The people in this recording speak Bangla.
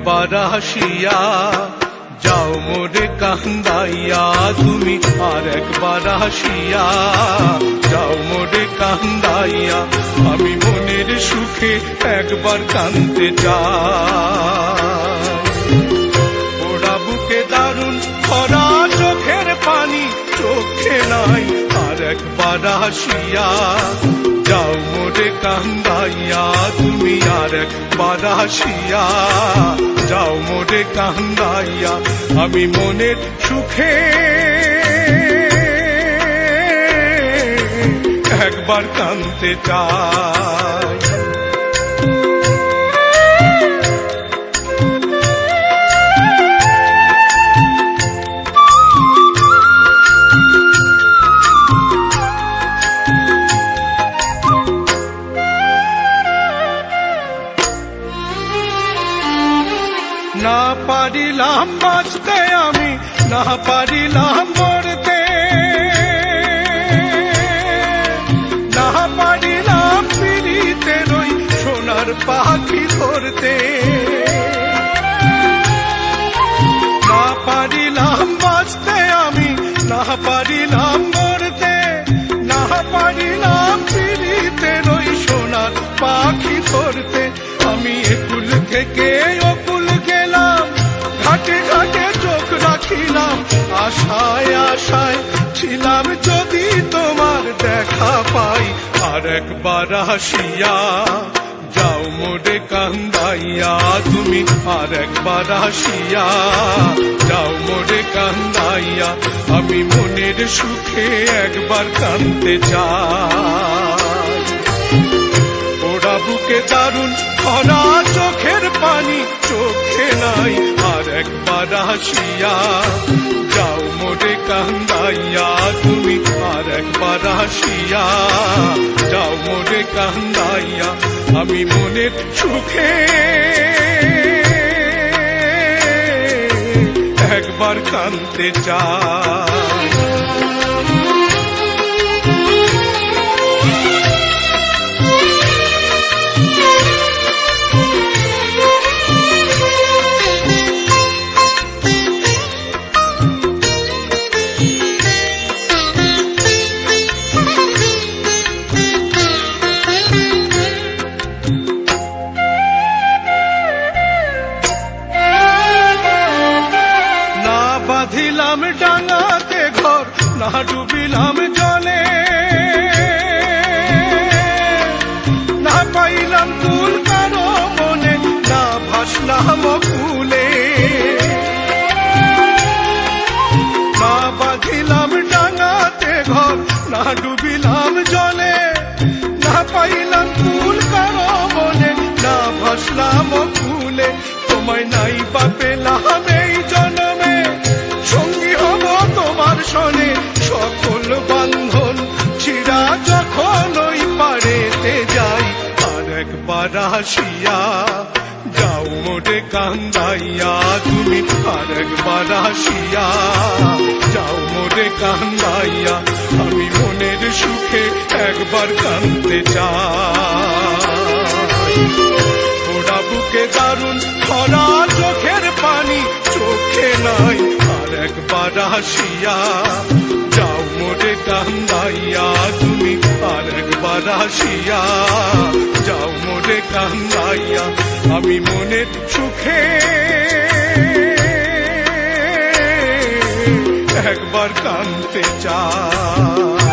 একবার আসিয়া যাও মোরে কান্দাইয়া, তুমি আর একবার আসিয়া যাও মোরে কান্দাইয়া, আমি মনের সুখে একবার কাঁদতে চাই। ওরা বুকে দারুণ খরা চোখের পানি চোখে নাই, আর একবার আসিয়া যাও মোরে কান্দাইয়া, তুমি আর একবার আসিয়া যাও মোরে কান্দাইয়া, আমি মনের সুখে একবার কাঁদতে চাই। না পারিলাম বাঁচতে আমি, না পারিলাম মরতে, না পারিলাম পিড়িতে রই সোনার পাখি ধরতে, না পারিলাম বাঁচতে আমি, না পারিলাম মরতে, না পারিলাম পিড়িতে রই সোনার পাখি ধরতে। আমি একুল থেকে অকুল গেলাম, ঘাটে ঘাটে চোখ রাখিলাম, আশায় আশায় ছিলাম যদি তোমার দেখা পাই, আর একবার আসিয়া যাও মোরে কান্দাইয়া, তুমি আর একবার আসিয়া যাও মোরে কান্দাইয়া, আমি মনের সুখে একবার কাঁদতে চাই। ওরা বুকে দারুণ খরা চোখের পানি চোখে নাই, আর একবার আসিয়া যাও মোরে কান্দাইয়া, তুমি আর একবার আসিয়া যাও মোরে কান্দাইয়া, আমি মনের সুখে একবার কাঁদতে চাই। বাঁধিলাম ডাঙাতে ঘর, না ডুবিলাম জলে, না পাইলাম তুল কারো মনে, না ভাসলাম কুলে, না বাঁধিলাম ডাঙাতে ঘর, না ডুবিলাম জলে, না পাইলাম তুল কারো মনে, না ভাসলাম কুলে। তোমায় নাই বা পেলাম এই জন্মে, সঙ্গী হব তোমার সনে, সকল বান্ধন ছিড়া যখন ওই পারেতে যাই, আর একবার আসিয়া যাও মোরে কান্দাইয়া, তুমি আর একবার আসিয়া যাও মোরে কান্দাইয়া, আমি মনের সুখে একবার কাঁদতে চাই। ওরা বুকে দারুণ খরা চোখের পানি চোখে নাই, আর একবার আসিয়া যাও মোরে কান্দাইয়া, তুমি আর একবার আসিয়া যাও মোরে কান্দাইয়া, আমি মনের সুখে একবার কাঁদতে চাই।